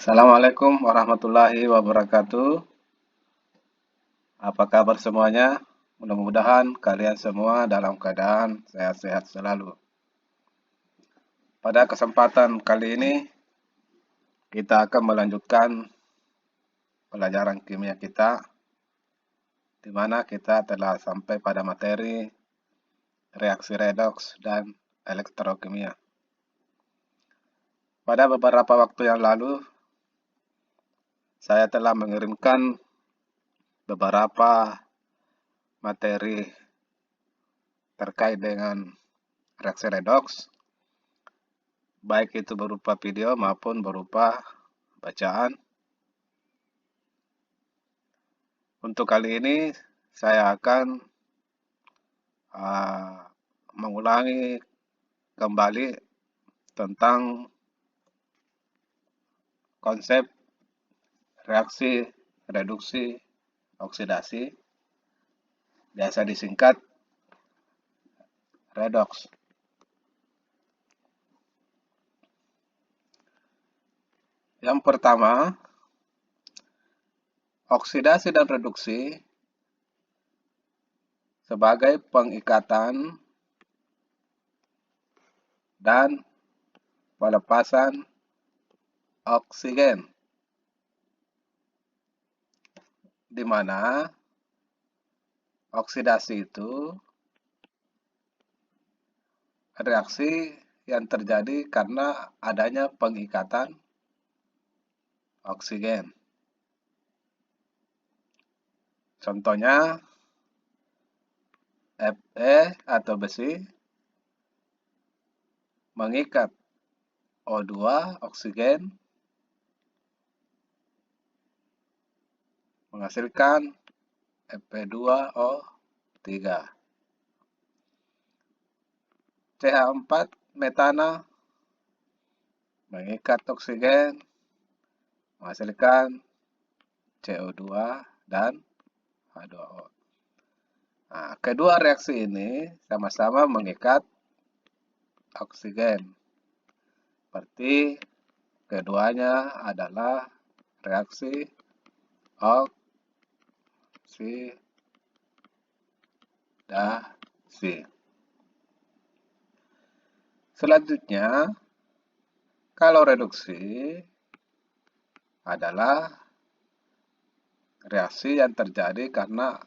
Assalamualaikum warahmatullahi wabarakatuh. Apa kabar semuanya? Mudah-mudahan kalian semua dalam keadaan sehat-sehat selalu. Pada kesempatan kali ini, kita akan melanjutkan pelajaran kimia kita, di mana kita telah sampai pada materi reaksi redoks dan elektrokimia. Pada beberapa waktu yang lalu, saya telah mengirimkan beberapa materi terkait dengan reaksi redoks, baik itu berupa video maupun berupa bacaan. Untuk kali ini saya akan mengulangi kembali tentang konsep reaksi reduksi oksidasi, biasa disingkat redoks. Yang pertama, oksidasi dan reduksi sebagai pengikatan dan pelepasan oksigen, di mana oksidasi itu reaksi yang terjadi karena adanya pengikatan oksigen. Contohnya, Fe atau besi mengikat O2 oksigen menghasilkan Fe2O3. CH4 metana mengikat oksigen menghasilkan CO2 dan H2O. Nah, kedua reaksi ini sama-sama mengikat oksigen. Berarti keduanya adalah reaksi oksidasi. Selanjutnya, kalau reduksi adalah reaksi yang terjadi karena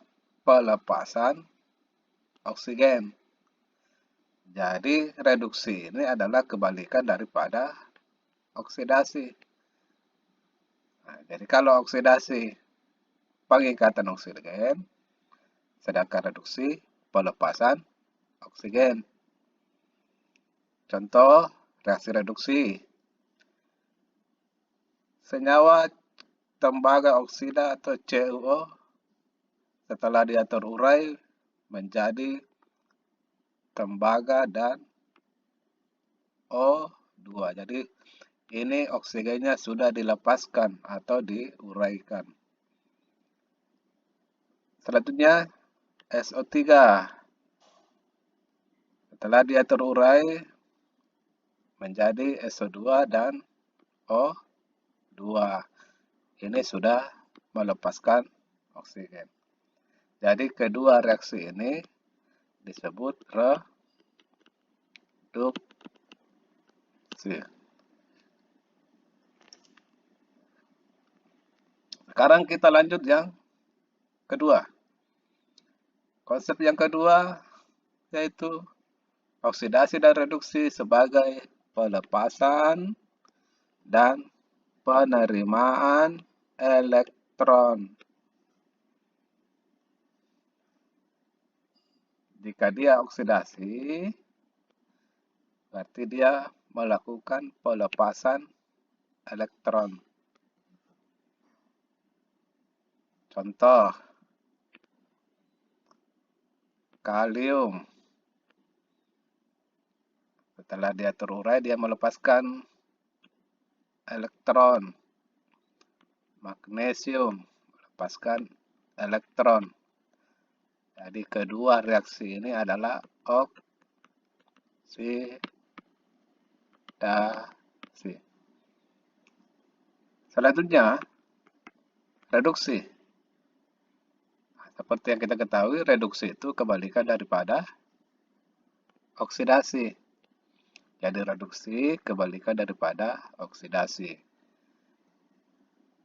pelepasan oksigen. Jadi reduksi ini adalah kebalikan daripada oksidasi. Nah, jadi kalau oksidasi pengikatan oksigen, sedangkan reduksi pelepasan oksigen. Contoh reaksi reduksi. Senyawa tembaga oksida atau CuO setelah dia terurai menjadi tembaga dan O2. Jadi ini oksigennya sudah dilepaskan atau diuraikan. Selanjutnya SO3. Setelah dia terurai menjadi SO2 dan O2. Ini sudah melepaskan oksigen. Jadi kedua reaksi ini disebut reduksi. Sekarang kita lanjut yang kedua. Konsep yang kedua yaitu oksidasi dan reduksi sebagai pelepasan dan penerimaan elektron. Jika dia oksidasi, berarti dia melakukan pelepasan elektron. Contoh, kalium. Setelah dia terurai, dia melepaskan elektron. Magnesium melepaskan elektron. Jadi kedua reaksi ini adalah oksidasi. Selanjutnya, reduksi. Seperti yang kita ketahui, reduksi itu kebalikan daripada oksidasi. Jadi reduksi kebalikan daripada oksidasi.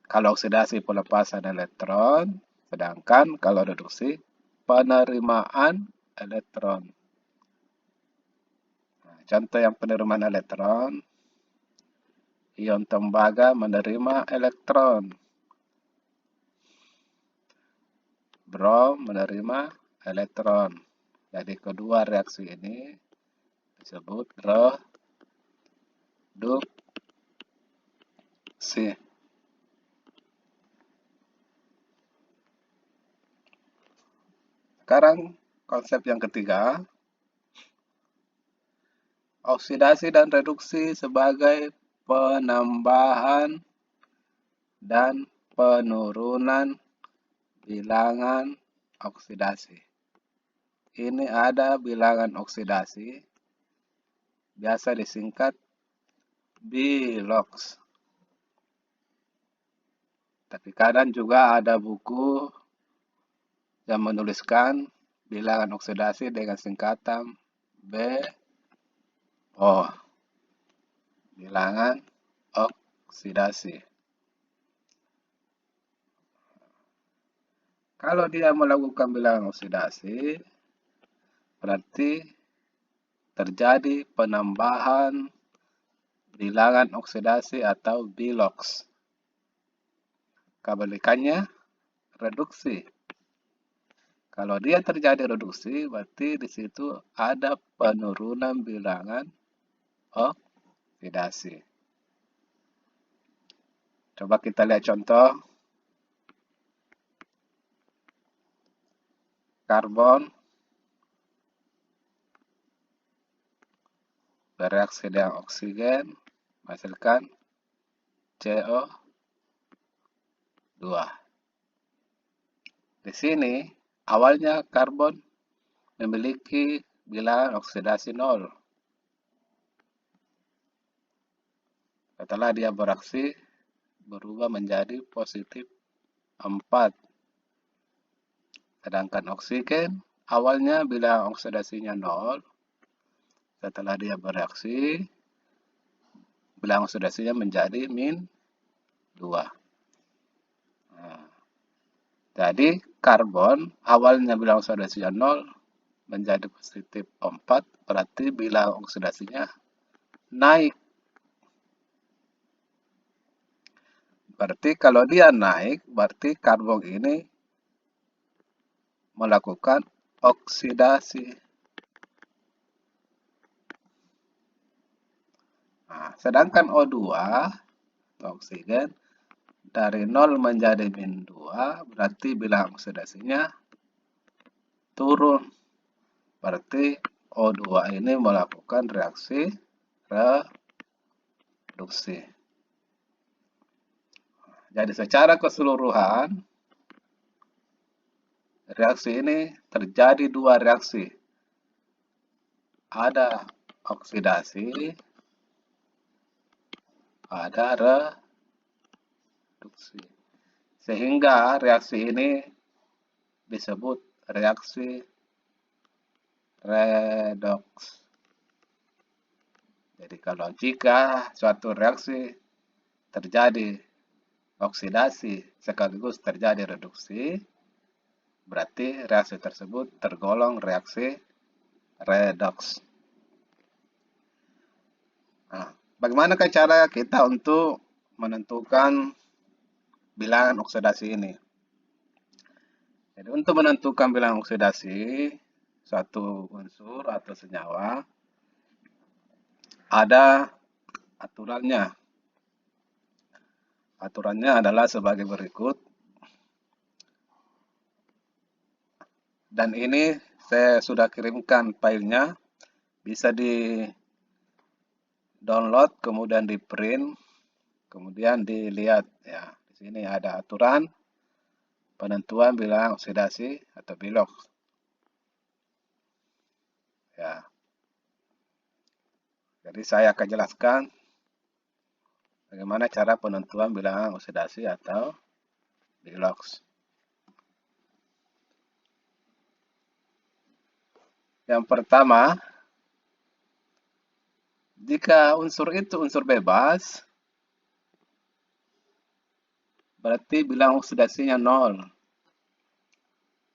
Kalau oksidasi pelepasan elektron, sedangkan kalau reduksi penerimaan elektron. Nah, contoh yang penerimaan elektron, ion tembaga menerima elektron, brom menerima elektron. Jadi kedua reaksi ini disebut reduksi. Sekarang konsep yang ketiga, oksidasi dan reduksi sebagai penambahan dan penurunan bilangan oksidasi. Ini ada bilangan oksidasi, biasa disingkat bilox. Tapi kadang juga ada buku yang menuliskan bilangan oksidasi dengan singkatan BO. Bilangan oksidasi. Kalau dia melakukan bilangan oksidasi, berarti terjadi penambahan bilangan oksidasi atau bilox. Kebalikannya, reduksi. Kalau dia terjadi reduksi, berarti di situ ada penurunan bilangan oksidasi. Coba kita lihat contoh. Karbon bereaksi dengan oksigen, menghasilkan CO2. Di sini, awalnya karbon memiliki bilangan oksidasi 0. Setelah dia bereaksi, berubah menjadi positif 4. Sedangkan oksigen, awalnya bilangan oksidasinya 0. Setelah dia bereaksi, bilangan oksidasinya menjadi min 2. Nah, jadi karbon, awalnya bilangan oksidasinya 0, menjadi positif 4, berarti bilangan oksidasinya naik. Berarti kalau dia naik, berarti karbon ini melakukan oksidasi. Nah, sedangkan O2, oksigen, dari 0 menjadi min 2, berarti bilangan oksidasinya turun. Berarti O2 ini melakukan reaksi reduksi. Jadi secara keseluruhan, reaksi ini terjadi dua reaksi. Ada oksidasi, ada reduksi. Sehingga reaksi ini disebut reaksi redoks. Jadi kalau jika suatu reaksi terjadi oksidasi sekaligus terjadi reduksi, berarti reaksi tersebut tergolong reaksi redoks. Nah, bagaimanakah cara kita untuk menentukan bilangan oksidasi ini? Jadi untuk menentukan bilangan oksidasi suatu unsur atau senyawa, ada aturannya. Aturannya adalah sebagai berikut. Dan ini saya sudah kirimkan filenya, bisa di download, kemudian di print, kemudian dilihat ya. Di sini ada aturan penentuan bilangan oksidasi atau bilox. Ya. Jadi saya akan jelaskan Bagaimana cara penentuan bilangan oksidasi atau Bilox? Yang pertama, jika unsur itu unsur bebas, berarti bilangan oksidasinya 0.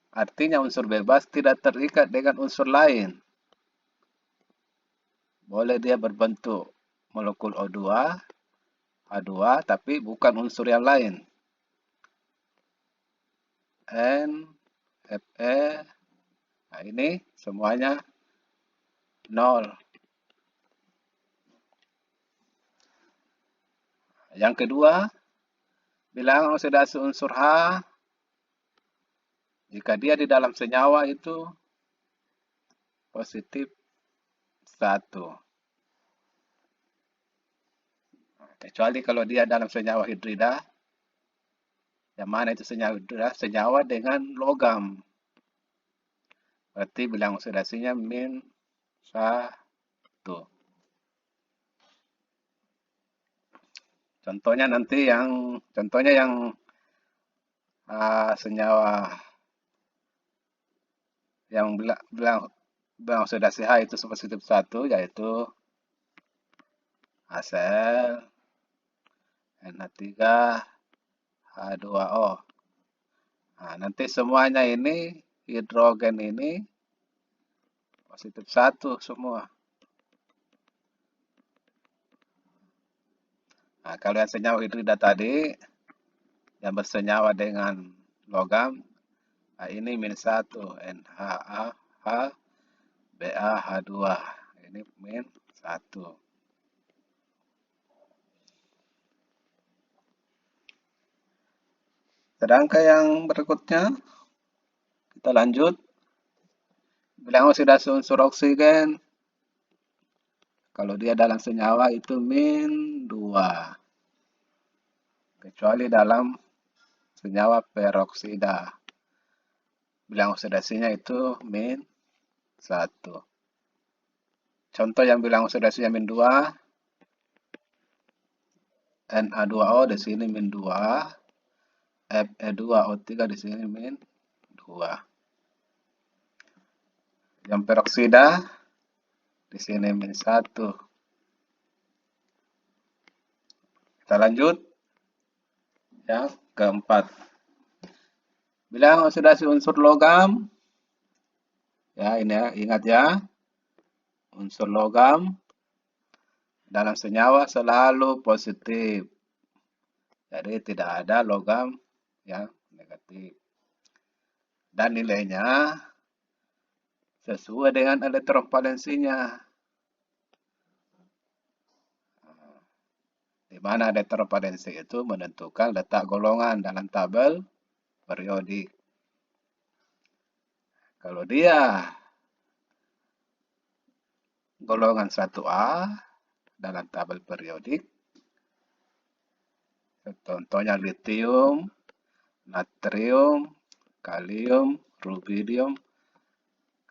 Artinya unsur bebas tidak terikat dengan unsur lain. Boleh dia berbentuk molekul O2, H2, tapi bukan unsur yang lain. N, Fe, nah ini semuanya 0. Yang kedua, bilangan oksidasi unsur H, jika dia di dalam senyawa itu positif 1. Kecuali kalau dia dalam senyawa hidrida, yang mana itu senyawa hidrida? Senyawa dengan logam. Berarti bilangan oksidasinya min 1. Contohnya yang senyawa yang bilang oksidasi H itu positif 1, yaitu HCl, NH3, H2O. Nah, nanti semuanya ini, hidrogen ini positif 1 semua. Nah, kalau yang senyawa hidrida tadi, yang bersenyawa dengan logam, nah ini min 1, NaH, BaH2. Ini min 1. Sedangkan yang berikutnya, kita lanjut. Bilangan oksidasi unsur oksigen, kalau dia dalam senyawa itu min 2. Kecuali dalam senyawa peroksida. Bilangan oksidasinya itu min 1. Contoh yang bilangan oksidasinya min 2, Na2O di sini min 2, Fe2O3 di sini min 2. Yang peroksida di sini min 1. Kita lanjut. Yang keempat. Bilangan oksidasi unsur logam. Ya, ini ya, ingat ya. Unsur logam dalam senyawa selalu positif. Jadi tidak ada logam yang negatif. Dan nilainya sesuai dengan elektron valensinya. Di mana elektron valensi itu menentukan letak golongan dalam tabel periodik. Kalau dia golongan 1A dalam tabel periodik, contohnya litium, natrium, kalium, rubidium,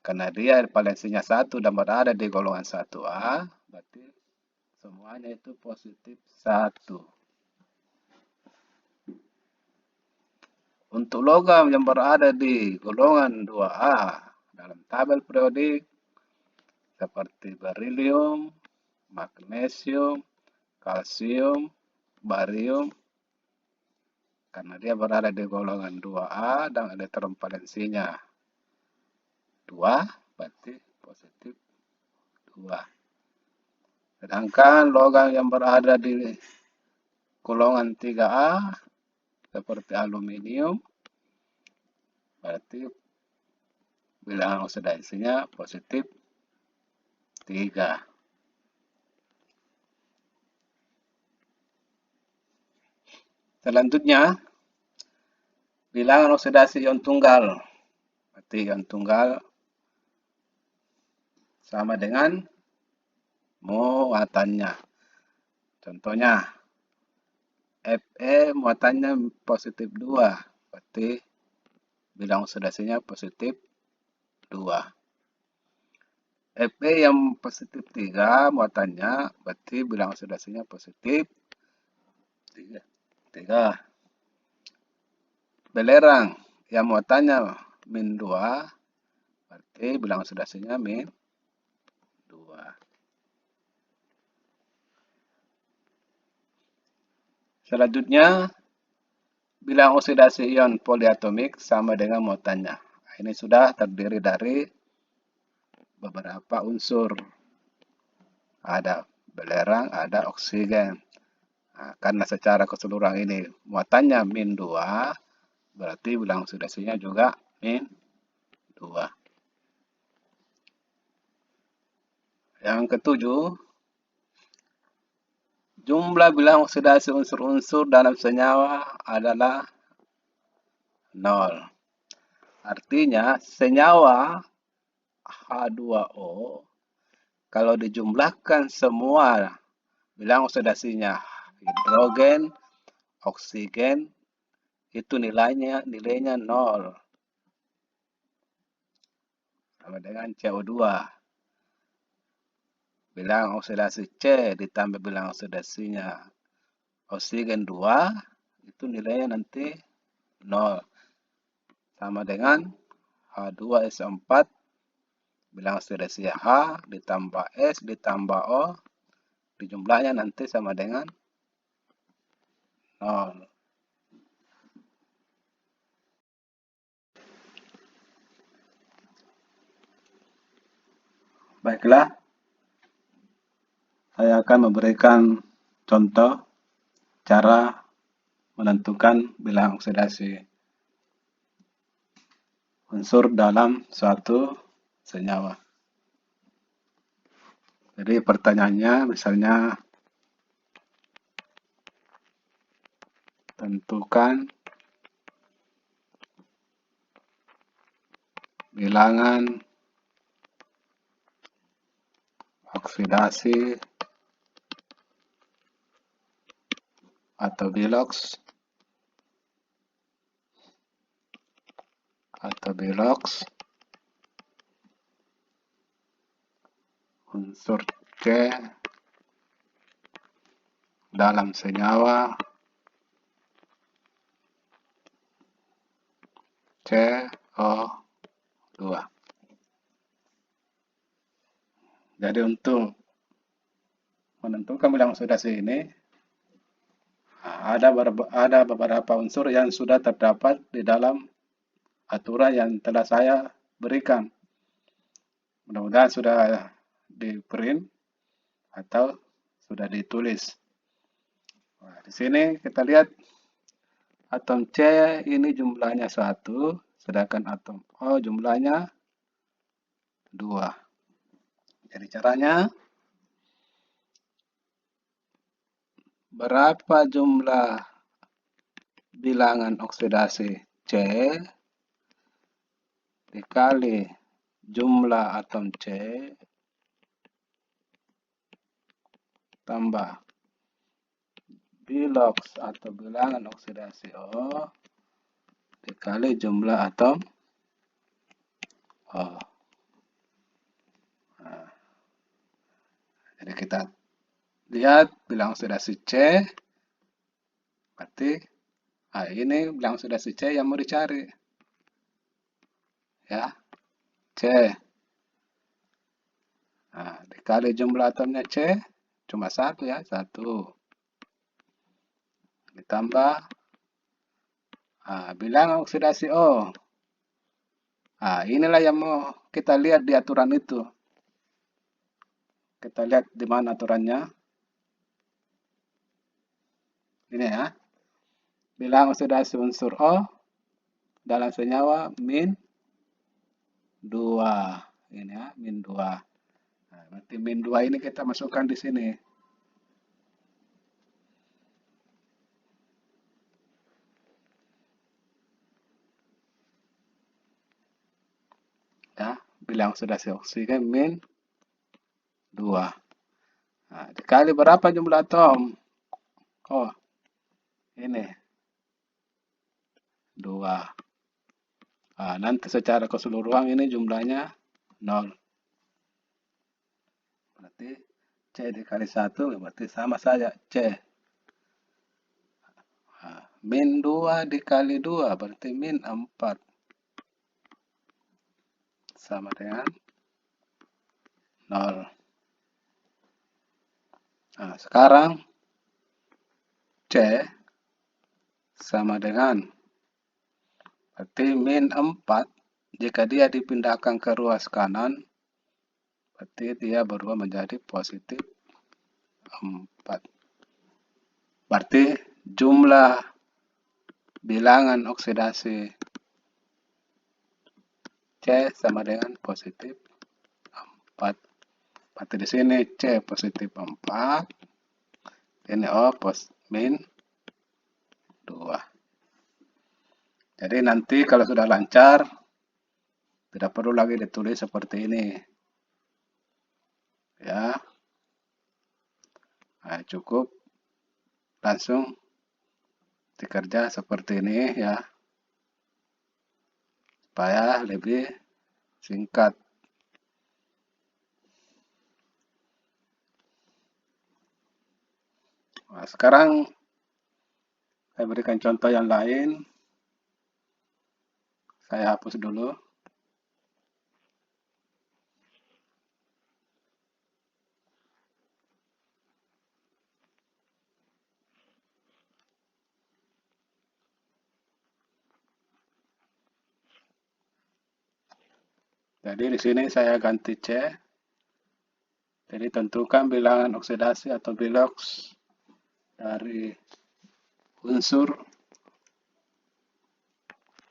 karena dia valensinya 1 dan berada di golongan 1A, berarti semuanya itu positif 1. Untuk logam yang berada di golongan 2A dalam tabel periodik, seperti berilium, magnesium, kalsium, barium, karena dia berada di golongan 2A dan elektron valensinya 2, berarti positif 2. Sedangkan logam yang berada di golongan 3A, seperti aluminium, berarti bilangan oksidasinya positif 3. Selanjutnya, bilangan oksidasi ion tunggal. Berarti ion tunggal sama dengan muatannya. Contohnya, Fe muatannya positif 2. Berarti bilangan oksidasinya positif 2. Fe yang positif 3 muatannya, berarti bilangan oksidasinya positif 3. Belerang yang muatannya min 2, berarti bilangan oksidasinya min 2. Selanjutnya, bilangan oksidasi ion poliatomik sama dengan muatannya. Ini sudah terdiri dari beberapa unsur. Ada belerang, ada oksigen. Nah, karena secara keseluruhan ini muatannya min 2, berarti bilangan oksidasinya juga min 2. Yang ketujuh, jumlah bilangan oksidasi unsur-unsur dalam senyawa adalah 0. Artinya senyawa H2O kalau dijumlahkan semua bilangan oksidasinya hidrogen, oksigen, itu nilainya 0. Sama dengan CO2. Bilangan oksidasi C ditambah bilangan oksidasinya oksigen 2, itu nilainya nanti 0. Sama dengan H2SO4, bilangan oksidasi H ditambah S ditambah O, dijumlahnya nanti sama dengan 0. Baiklah, saya akan memberikan contoh cara menentukan bilangan oksidasi unsur dalam suatu senyawa. Jadi pertanyaannya misalnya tentukan bilangan oksidasi atau bilox unsur C dalam senyawa CO2. Jadi untuk menentukan bilangan oksidasi ini ada beberapa unsur yang sudah terdapat di dalam aturan yang telah saya berikan. Mudah-mudahan sudah di print atau sudah ditulis. Nah, di sini kita lihat atom C ini jumlahnya 1, sedangkan atom O jumlahnya 2. Jadi caranya, berapa jumlah bilangan oksidasi C dikali jumlah atom C tambah bilox atau bilangan oksidasi O dikali jumlah atom O. Nah, jadi kita lihat bilangan oksidasi C, berarti ini bilangan oksidasi C yang mau dicari. Ya, C. Nah, dikali jumlah atomnya C, cuma 1 ya, 1. Ditambah bilangan oksidasi O. Inilah yang mau kita lihat di aturan itu. Kita lihat di mana aturannya. Ini ya. Bilangan oksidasi unsur O dalam senyawa min 2. Ini ya, min 2. Nah, berarti min 2 ini kita masukkan di sini. Ya, bilangan oksidasi oksigen min 2. Nah, dikali berapa jumlah atom? Oh, ini 2. Nanti secara keseluruhan ini jumlahnya 0. Berarti C dikali 1 berarti sama saja C. Min 2 dikali 2 berarti min 4. Sama dengan 0. Nah, sekarang C sama dengan, berarti min 4, jika dia dipindahkan ke ruas kanan, berarti dia berubah menjadi positif 4. Berarti jumlah bilangan oksidasi C sama dengan positif 4. Berarti di sini C positif 4, ini O min 2. Jadi nanti kalau sudah lancar, tidak perlu lagi ditulis seperti ini. Ya, nah, cukup langsung dikerja seperti ini ya, supaya lebih singkat. Nah, sekarang saya berikan contoh yang lain. Saya hapus dulu. Jadi di sini saya ganti C. Jadi tentukan bilangan oksidasi atau biloks dari unsur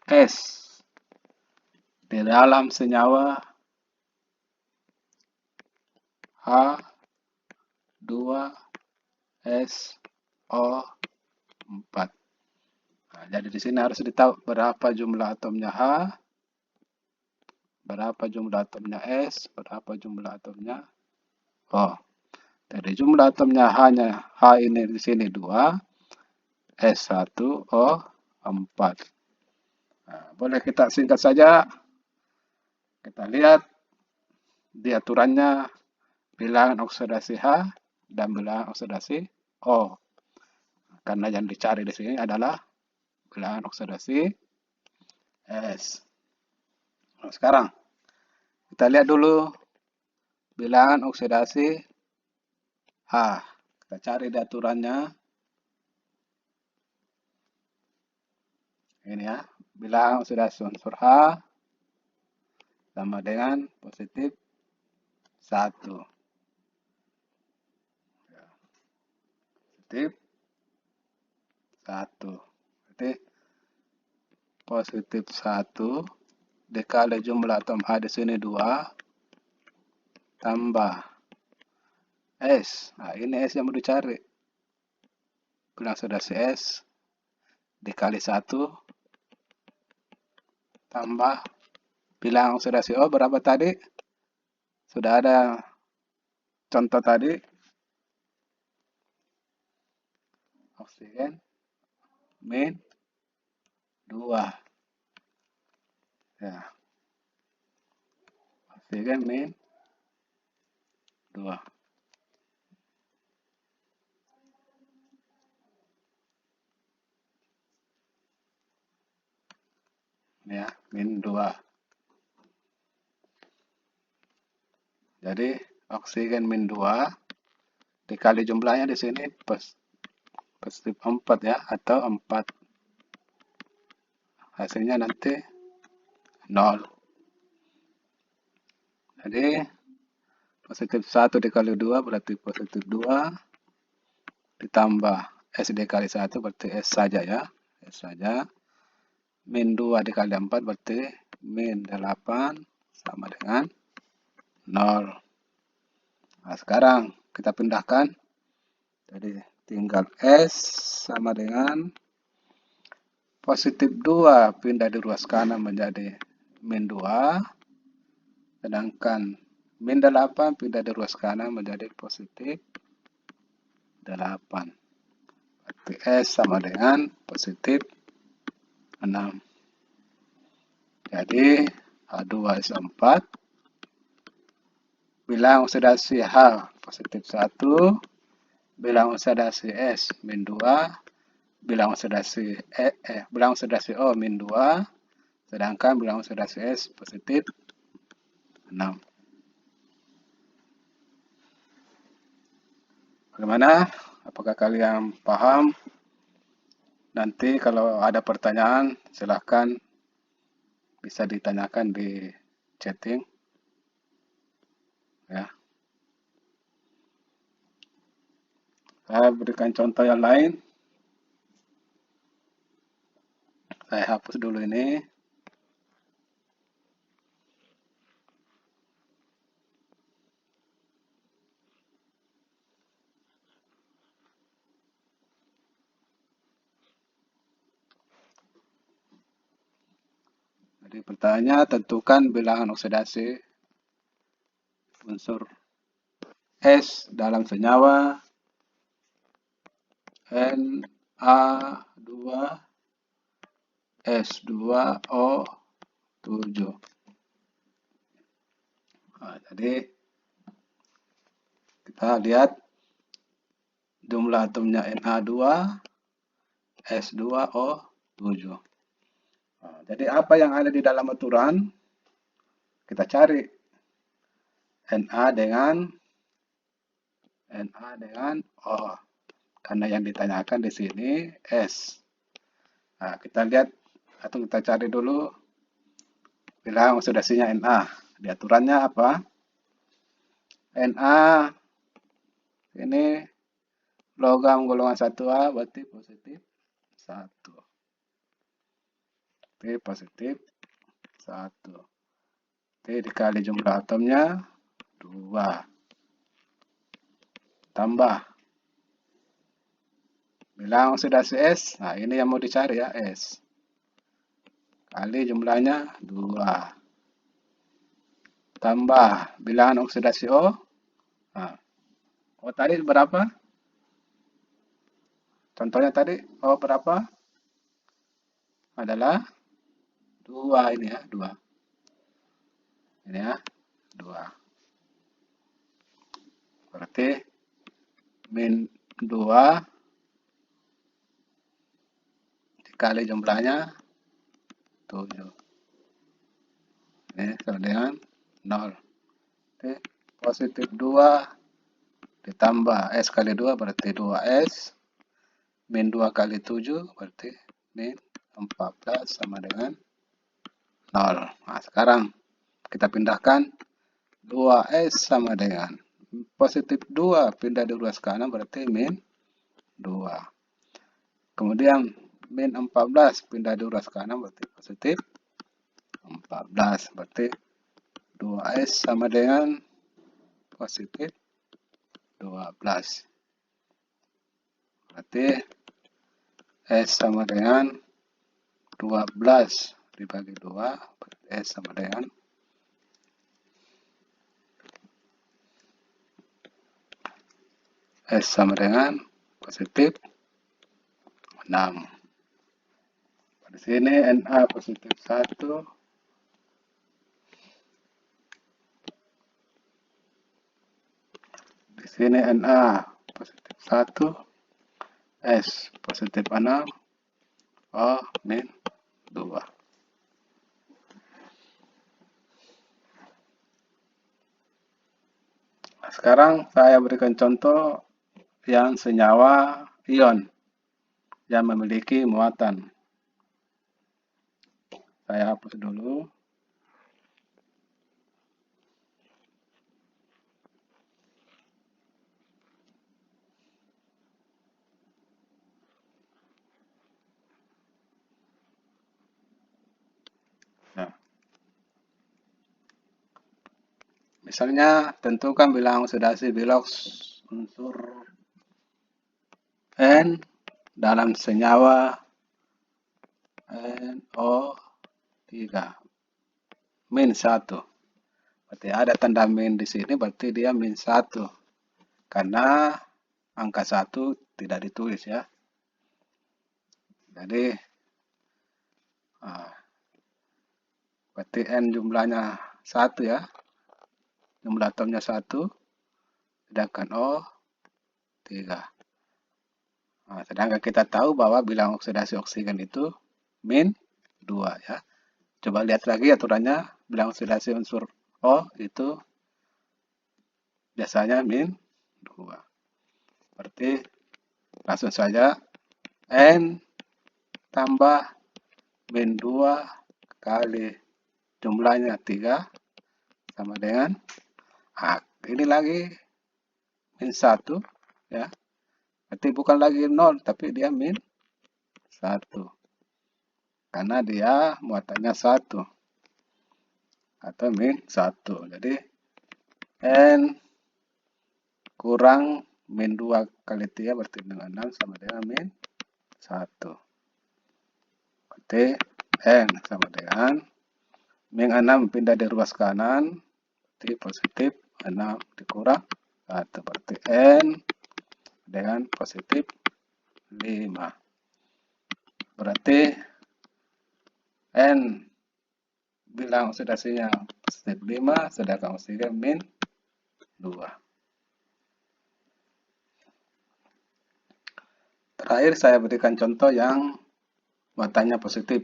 S di dalam senyawa H2SO4. Nah, jadi di sini harus ditahu berapa jumlah atomnya H, berapa jumlah atomnya S, berapa jumlah atomnya O. Jadi jumlah atomnya H ini di sini 2, S1O4. Nah, boleh kita singkat saja. Kita lihat di aturannya bilangan oksidasi H dan bilangan oksidasi O. Karena yang dicari di sini adalah bilangan oksidasi S. Nah, sekarang kita lihat dulu bilangan oksidasi H. Kita cari di aturannya. Ini ya, bilangan oksidasi unsur H sama dengan positif 1. Positif 1. Berarti positif 1 dikali jumlah atom H di sini 2 tambah S. Nah, ini S yang mau dicari. Bilangan oksidasi S dikali 1 tambah bilangan oksidasi O berapa tadi? Sudah ada contoh tadi. Oksigen min 2. Ya. Oksigen min 2. Ya, min 2. Jadi oksigen min 2 dikali jumlahnya di sini positif 4 ya, atau 4. Hasilnya nanti 0. Jadi positif 1 dikali 2 berarti positif 2 ditambah S dikali 1 berarti S saja ya. S saja. Min 2 dikali 4 berarti min 8 sama dengan 0. Nah, sekarang kita pindahkan. Jadi tinggal S sama dengan positif 2 pindah di ruas kanan menjadi min 2. Sedangkan min 8 pindah di ruas kanan menjadi positif 8. Berarti S sama dengan positif 6. Jadi H2SO4 bilangan oksidasi H positif 1, bilangan oksidasi S min 2, bilangan oksidasi bilangan oksidasi O min 2, sedangkan bilangan oksidasi S positif 6. Bagaimana? Apakah kalian paham? Nanti kalau ada pertanyaan, silahkan bisa ditanyakan di chatting. Ya. Saya berikan contoh yang lain. Saya hapus dulu ini. Jadi pertanyaannya, tentukan bilangan oksidasi unsur S dalam senyawa Na2S2O7. Nah, jadi kita lihat jumlah atomnya Na2, S2O7. Nah, jadi apa yang ada di dalam aturan? Kita cari Na dengan O. Karena yang ditanyakan di sini S. Nah, kita lihat atau kita cari dulu bilangan oksidasinya Na. Di aturannya apa? Na ini logam golongan 1A berarti positif 1. Oke, positif 1. Oke, dikali jumlah atomnya 2. Tambah bilangan oksidasi S. Nah, ini yang mau dicari ya, S. Kali jumlahnya 2. Tambah bilangan oksidasi O. Nah, O tadi berapa? Contohnya tadi O berapa? Adalah 2 ini ya, 2. Ini ya, 2. Berarti min 2 dikali jumlahnya 7. Ini sama dengan 0. Oke, positif 2 ditambah S kali 2 berarti 2S. Min 2 kali 7 berarti min 14 sama dengan 0. Nah, sekarang kita pindahkan 2S sama dengan positif 2 pindah di ruas kanan berarti min 2. Kemudian min 14 pindah di ruas kanan berarti positif 14. Berarti 2S sama dengan positif 12. Berarti S sama dengan 12 dibagi 2. Berarti S sama dengan positif 6. Di sini Na positif 1. Di sini Na positif 1. S positif 6. O min 2. Nah, sekarang saya berikan contoh yang senyawa ion yang memiliki muatan. Saya hapus dulu. Nah, misalnya tentukan bilangan oksidasi biloks unsur N dalam senyawa NO3 min 1. Berarti ada tanda min di sini berarti dia min 1. Karena angka 1 tidak ditulis ya. Jadi berarti N jumlahnya 1 ya. Jumlah atomnya 1. Sedangkan O 3. Nah, sedangkan kita tahu bahwa bilangan oksidasi oksigen itu min 2 ya. Coba lihat lagi aturannya, bilangan oksidasi unsur O itu biasanya min 2. Berarti langsung saja N tambah min 2 kali jumlahnya 3 sama dengan ini lagi min 1 ya. Berarti bukan lagi 0 tapi dia min 1. Karena dia muatannya 1 atau min 1. Jadi N kurang min 2 kali 3 berarti dengan 6 sama dengan min 1. Berarti N sama dengan min 6 pindah di ruas kanan, berarti positif 6 dikurang 1. Berarti N dengan positif 5. Berarti N bilang oksidasinya positif 5, sedangkan oksigen min 2. Terakhir saya berikan contoh yang muatannya positif.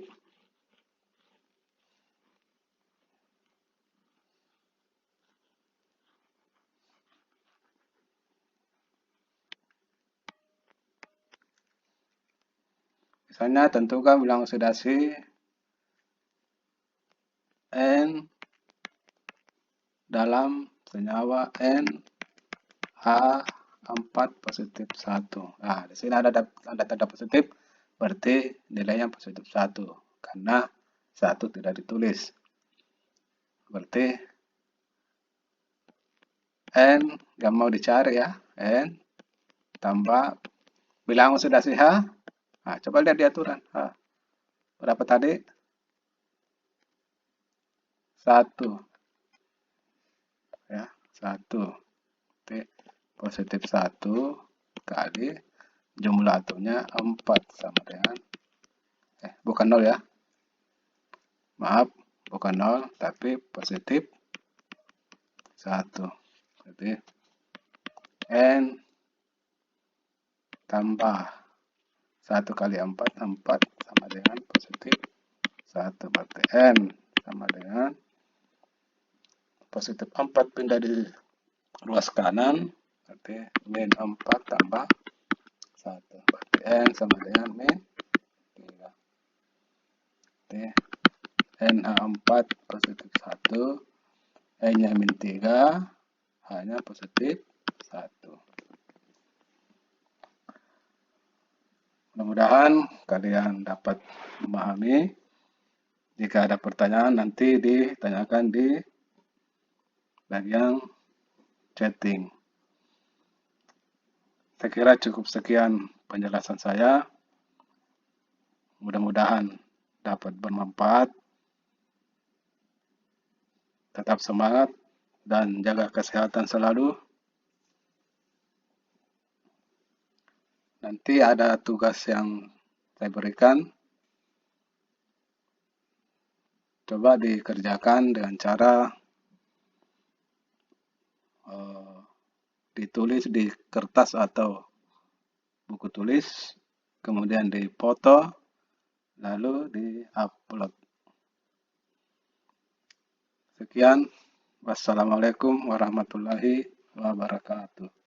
Misalnya tentukan bilangan oksidasi N dalam senyawa Na4 positif 1. Nah, di sini ada tanda positif, berarti nilainya positif 1. Karena 1 tidak ditulis. Berarti N nggak mau dicari ya. N tambah bilangan oksidasi H. Nah, coba lihat di aturan. H. Berapa tadi? 1. Ya, 1. Oke, positif 1 kali jumlah atomnya 4 sama dengan bukan 0 ya. Maaf, bukan 0 tapi positif 1. Jadi N tambah 1 kali 4, 4 sama dengan positif 1. Berarti N sama dengan positif 4 pindah di ruas kanan, berarti min 4 tambah 1. Berarti N sama dengan min 3. Berarti Na4 positif 1, N-nya min 3, H-nya positif 1. Mudah-mudahan kalian dapat memahami. Jika ada pertanyaan nanti ditanyakan di bagian chatting. Saya kira cukup sekian penjelasan saya. Mudah-mudahan dapat bermanfaat. Tetap semangat dan jaga kesehatan selalu. Nanti ada tugas yang saya berikan. Coba dikerjakan dengan cara ditulis di kertas atau buku tulis, kemudian dipoto, lalu di-upload. Sekian, wassalamualaikum warahmatullahi wabarakatuh.